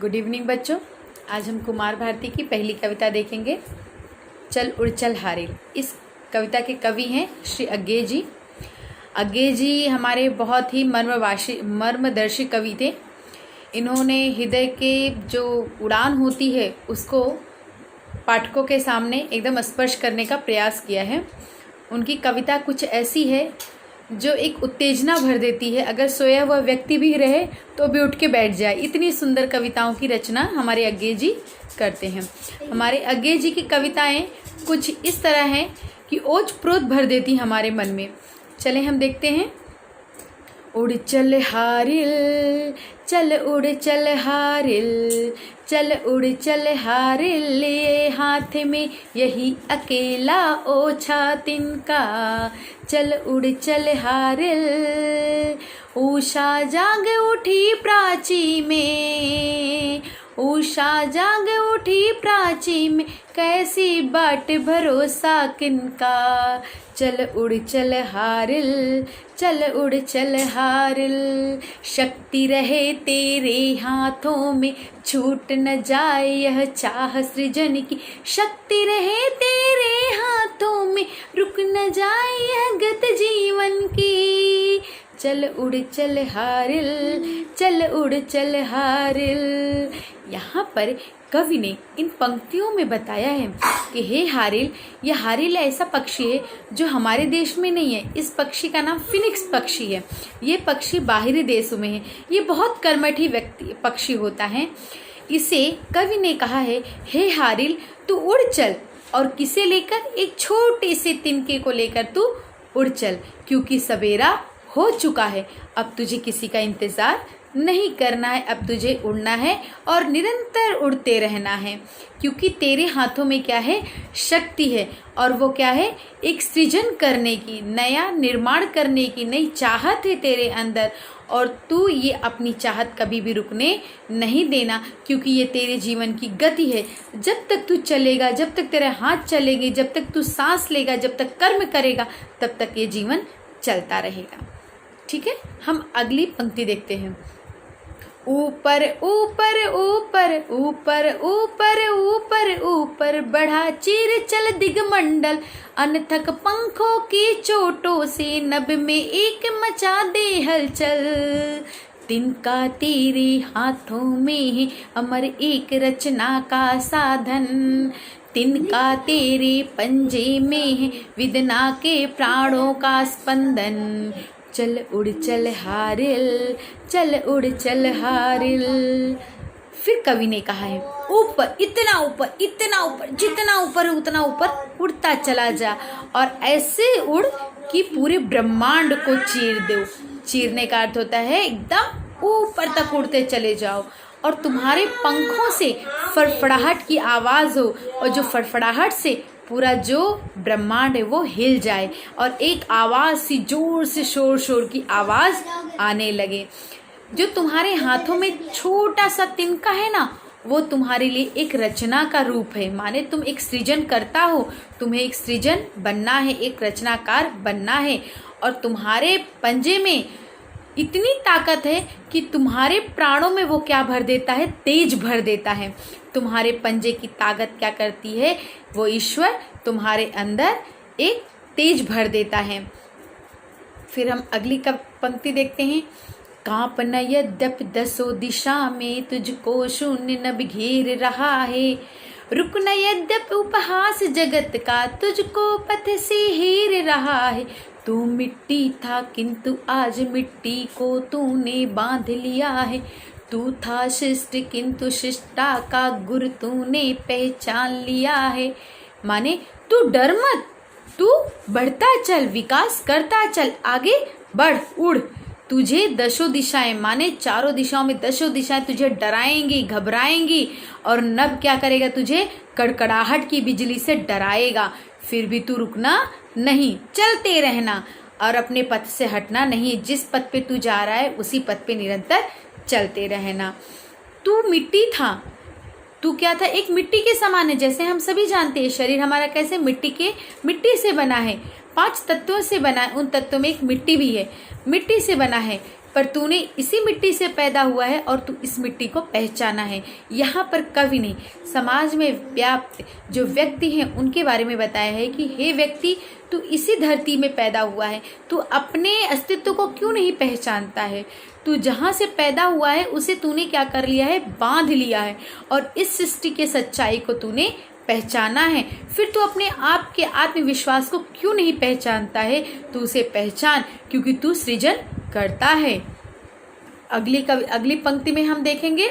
Good evening बच्चों। आज हम कुमार भारती की पहली कविता देखेंगे, चल उड़ चल हारिल। इस कविता के कवि हैं श्री अज्ञे जी। अज्ञे जी हमारे बहुत ही मर्मदर्शी कवि थे। इन्होंने हृदय के जो उड़ान होती है उसको पाठकों के सामने एकदम स्पर्श करने का प्रयास किया है। उनकी कविता कुछ ऐसी है जो एक उत्तेजना भर देती है, अगर सोया हुआ व्यक्ति भी रहे तो भी उठ के बैठ जाए। इतनी सुंदर कविताओं की रचना हमारे अज्ञे जी करते हैं। हमारे अज्ञे जी की कविताएं कुछ इस तरह हैं कि ओज प्रोत भर देती हमारे मन में। चले हम देखते हैं। उड़ चल हारिल, चल उड़ चल हारिल, चल उड़ चल हारिल, ये हाथ में यही अकेला ओछा तिनका। चल उड़ चल हारिल, उषा जाग उठी प्राची में, उषा जाग उठी प्राची में, कैसी बाट भरोसा किनका। चल उड़ चल हारिल, चल उड़ चल हारिल, शक्ति रहे तेरे हाथों में, छूट न जाए यह चाह सृजन की। शक्ति रहे तेरे हाथों में, रुक न जाए यह गत जीवन की। चल उड़ चल हारिल, चल उड़ चल हारिल। यहाँ पर कवि ने इन पंक्तियों में बताया है कि हे हारिल, यह हारिल ऐसा पक्षी है जो हमारे देश में नहीं है। इस पक्षी का नाम फिनिक्स पक्षी है। ये पक्षी बाहरी देशों में है। ये बहुत कर्मठी पक्षी होता है। इसे कवि ने कहा है, हे हारिल तू उड़ चल, और किसे लेकर? एक छोटे से तिनके को लेकर तू उड़ चल, क्योंकि सवेरा हो चुका है। अब तुझे किसी का इंतजार नहीं करना है, अब तुझे उड़ना है और निरंतर उड़ते रहना है, क्योंकि तेरे हाथों में क्या है? शक्ति है। और वो क्या है? एक सृजन करने की, नया निर्माण करने की नई चाहत है तेरे अंदर। और तू ये अपनी चाहत कभी भी रुकने नहीं देना, क्योंकि ये तेरे जीवन की गति है। जब तक तू चलेगा, जब तक तेरे हाथ चलेंगे, जब तक तू सांस लेगा, जब तक कर्म करेगा, तब तक ये जीवन चलता रहेगा। ठीक है, हम अगली पंक्ति देखते हैं। ऊपर ऊपर ऊपर ऊपर ऊपर ऊपर ऊपर बढ़ा चीर चल दिगमंडल, अनथक पंखों की चोटों से नभ में एक मचा दे हलचल। तिनका तेरे हाथों में है अमर एक रचना का साधन, तिनका तेरे पंजे में है वेदना के प्राणों का स्पंदन। चल उड़ चल हारिल, चल उड़ चल हारिल। फिर कवि ने कहा है, ऊपर, इतना ऊपर, इतना ऊपर, जितना ऊपर है उतना ऊपर उड़ता चला जा, और ऐसे उड़ कि पूरे ब्रह्मांड को चीर दो। चीरने का अर्थ होता है एकदम ऊपर तक उड़ते चले जाओ, और तुम्हारे पंखों से फड़फड़ाहट की आवाज़ हो, और जो फड़फड़ाहट से पूरा जो ब्रह्मांड है वो हिल जाए, और एक आवाज़ सी जोर से शोर की आवाज़ आने लगे। जो तुम्हारे हाथों में छोटा सा तिनका है ना, वो तुम्हारे लिए एक रचना का रूप है। माने तुम एक सृजन करता हो, तुम्हें एक सृजन बनना है, एक रचनाकार बनना है। और तुम्हारे पंजे में इतनी ताकत है कि तुम्हारे प्राणों में वो क्या भर देता है? तेज भर देता है। तुम्हारे पंजे की ताकत क्या करती है? वो ईश्वर तुम्हारे अंदर एक तेज भर देता है। फिर हम अगली पंक्ति देखते हैं। कांप न यद्यप दसों दिशा में, तुझको शून्य नभ घेर रहा है। रुक न यद्यप उपहास जगत का, तुझको पथ से हेर रहा है। तू मिट्टी था किंतु आज मिट्टी को तूने बांध लिया है। तू था शिष्ट किंतु शिष्टा का गुर तूने पहचान लिया है। माने तू डर मत, तू बढ़ता चल, विकास करता चल, आगे बढ़, उड़। तुझे दशों दिशाएं, माने चारों दिशाओं में दशों दिशाएं तुझे डराएंगी, घबराएंगी, और नभ क्या करेगा? तुझे कड़कड़ाहट की बिजली से डराएगा। फिर भी तू रुकना नहीं, चलते रहना, और अपने पथ से हटना नहीं। जिस पथ पे तू जा रहा है उसी पथ पे निरंतर चलते रहना। तू मिट्टी था, तू क्या था? एक मिट्टी के समान है। जैसे हम सभी जानते हैं शरीर हमारा कैसे मिट्टी से बना है, 5 तत्वों से बना है। उन तत्वों में एक मिट्टी भी है, मिट्टी से बना है। पर तूने इसी मिट्टी से पैदा हुआ है और तू इस मिट्टी को पहचाना है। यहाँ पर कवि ने समाज में व्याप्त जो व्यक्ति हैं उनके बारे में बताया है कि हे व्यक्ति, तू इसी धरती में पैदा हुआ है, तू अपने अस्तित्व को क्यों नहीं पहचानता है? तू जहाँ से पैदा हुआ है उसे तूने क्या कर लिया है? बांध लिया है, और इस सृष्टि के सच्चाई को तूने पहचाना है। फिर तू अपने आप के आत्मविश्वास को क्यों नहीं पहचानता है? तू उसे पहचान, क्योंकि तू सृजन करता है। अगली पंक्ति में हम देखेंगे,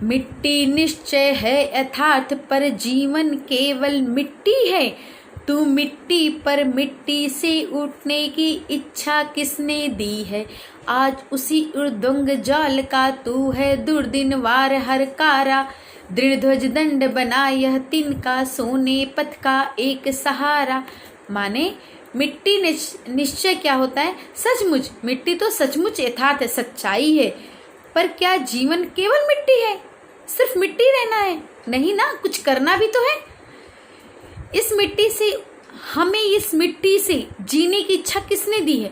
मिट्टी निश्चय है यथार्थ, पर जीवन केवल मिट्टी है। तू मिट्टी पर मिट्टी से उठने की इच्छा किसने दी है? आज उसी उर्दुंग जाल का तू है दुर्दिनवार हर कारा। दृढ़ ध्वज दंड बना यह तिनका, सोने पथ का एक सहारा। माने मिट्टी निश्चय क्या होता है? सचमुच। मिट्टी तो सचमुच यथार्थ है, सच्चाई है। पर क्या जीवन केवल मिट्टी है? सिर्फ मिट्टी रहना है? नहीं ना, कुछ करना भी तो है। इस मिट्टी से इस मिट्टी से जीने की इच्छा किसने दी है?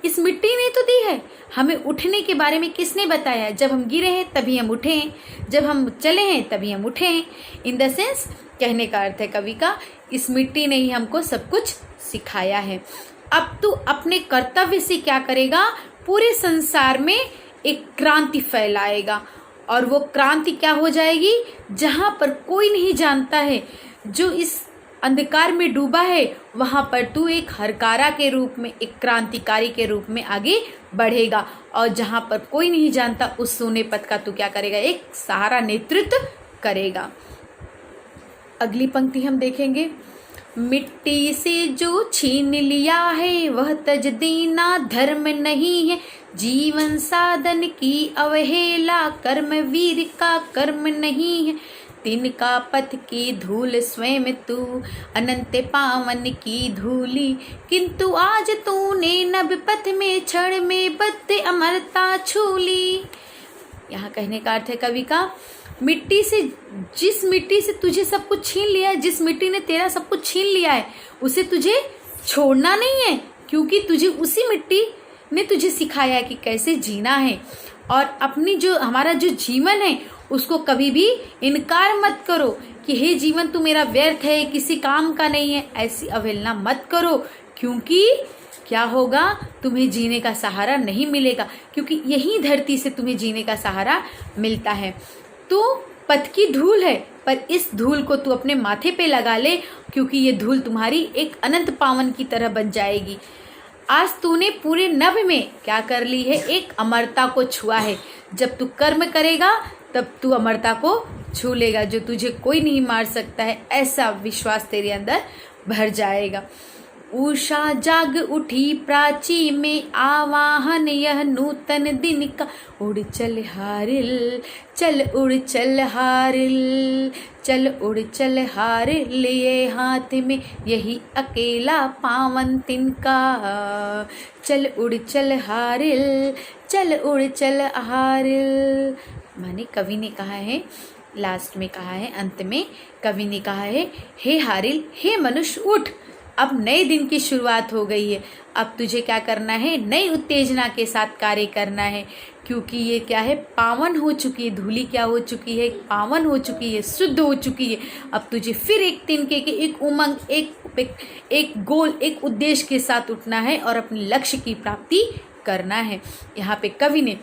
इस मिट्टी ने तो दी है। हमें उठने के बारे में किसने बताया है? जब हम गिरे हैं तभी हम उठे हैं, जब हम चले हैं तभी हम उठे हैं। इन द सेंस, कहने का अर्थ है कवि का, इस मिट्टी ने ही हमको सब कुछ सिखाया है। अब तू अपने कर्तव्य से क्या करेगा? पूरे संसार में एक क्रांति फैलाएगा, और वो क्रांति क्या हो जाएगी? जहाँ पर कोई नहीं जानता है, जो इस अंधकार में डूबा है, वहाँ पर तू एक हरकारा के रूप में, एक क्रांतिकारी के रूप में आगे बढ़ेगा। और जहाँ पर कोई नहीं जानता, उस सोने पथ का तू क्या करेगा? एक सहारा नेतृत्व करेगा। अगली पंक्ति हम देखेंगे, मिट्टी से जो छीन लिया है वह तज देना धर्म नहीं है। जीवन साधन की अवहेला कर्म वीर का कर्म नहीं है। तिनका पथ की धूल स्वयं तू, अनंत पावन की धूली। किंतु आज तूने नभ पथ में क्षण में बद्ध अमरता छूली। यहाँ कहने का अर्थ है कवि का, मिट्टी से, जिस मिट्टी से तुझे सब कुछ छीन लिया है, जिस मिट्टी ने तेरा सब कुछ छीन लिया है, उसे तुझे छोड़ना नहीं है, क्योंकि तुझे उसी मिट्टी ने तुझे सिखाया है कि कैसे जीना है। और अपनी जो हमारा जो जीवन है उसको कभी भी इनकार मत करो कि हे जीवन तू मेरा व्यर्थ है, किसी काम का नहीं है। ऐसी अवहेलना मत करो, क्योंकि क्या होगा? तुम्हें जीने का सहारा नहीं मिलेगा, क्योंकि यही धरती से तुम्हें जीने का सहारा मिलता है। तो पथ की धूल है, पर इस धूल को तू अपने माथे पे लगा ले, क्योंकि ये धूल तुम्हारी एक अनंत पावन की तरह बन जाएगी। आज तूने पूरे नभ में क्या कर ली है? एक अमरता को छुआ है। जब तू कर्म करेगा तब तू अमरता को छू लेगा, जो तुझे कोई नहीं मार सकता है, ऐसा विश्वास तेरे अंदर भर जाएगा। उषा जाग उठी प्राची में आवाहन यह नूतन दिन का। उड़ चल हारिल, चल उड़ चल हारिल, चल उड़ चल हारिल, ये हाथ में यही अकेला पावन तिनका। चल उड़ चल हारिल, चल उड़ चल हारिल। माने कवि ने कहा है, लास्ट में कहा है, अंत में कवि ने कहा है, हे हारिल, हे मनुष्य उठ, अब नए दिन की शुरुआत हो गई है। अब तुझे क्या करना है? नई उत्तेजना के साथ कार्य करना है, क्योंकि ये क्या है? पावन हो चुकी है, धूली क्या हो चुकी है? पावन हो चुकी है, शुद्ध हो चुकी है। अब तुझे फिर एक तिनके के, एक उमंग, एक गोल, एक उद्देश्य के साथ उठना है और अपने लक्ष्य की प्राप्ति करना है। यहाँ पे कवि ने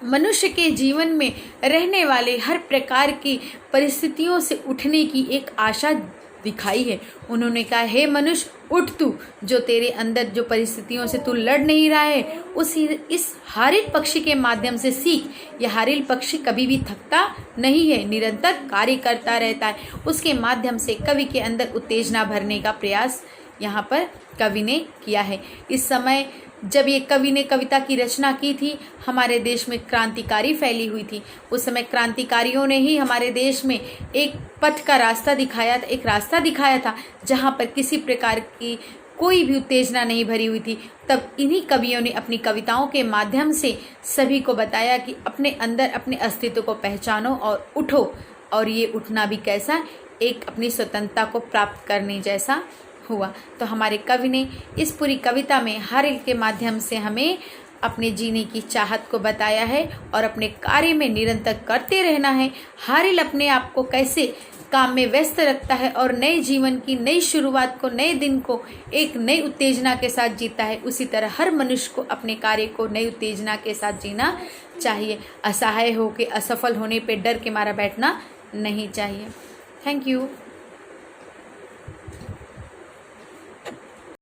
मनुष्य के जीवन में रहने वाले हर प्रकार की परिस्थितियों से उठने की एक आशा दिखाई है। उन्होंने कहा, हे मनुष्य उठ, तू जो तेरे अंदर जो परिस्थितियों से तू लड़ नहीं रहा है, इस हारिल पक्षी के माध्यम से सीख। यह हारिल पक्षी कभी भी थकता नहीं है, निरंतर कार्य करता रहता है। उसके माध्यम से कवि के अंदर उत्तेजना भरने का प्रयास यहाँ पर कवि ने किया है। इस समय जब ये कवि ने कविता की रचना की थी, हमारे देश में क्रांतिकारी फैली हुई थी। उस समय क्रांतिकारियों ने ही हमारे देश में एक पथ का रास्ता दिखाया था, एक रास्ता दिखाया था जहाँ पर किसी प्रकार की कोई भी उत्तेजना नहीं भरी हुई थी। तब इन्हीं कवियों ने अपनी कविताओं के माध्यम से सभी को बताया कि अपने अंदर अपने अस्तित्व को पहचानो और उठो। और ये उठना भी कैसा? एक अपनी स्वतंत्रता को प्राप्त करने जैसा हुआ। तो हमारे कवि ने इस पूरी कविता में हारिल के माध्यम से हमें अपने जीने की चाहत को बताया है और अपने कार्य में निरंतर करते रहना है। हारिल अपने आप को कैसे काम में व्यस्त रखता है और नए जीवन की नई शुरुआत को, नए दिन को एक नई उत्तेजना के साथ जीता है, उसी तरह हर मनुष्य को अपने कार्य को नई उत्तेजना के साथ जीना चाहिए। असहाय होकर असफल होने पे डर के मारा बैठना नहीं चाहिए। Thank you.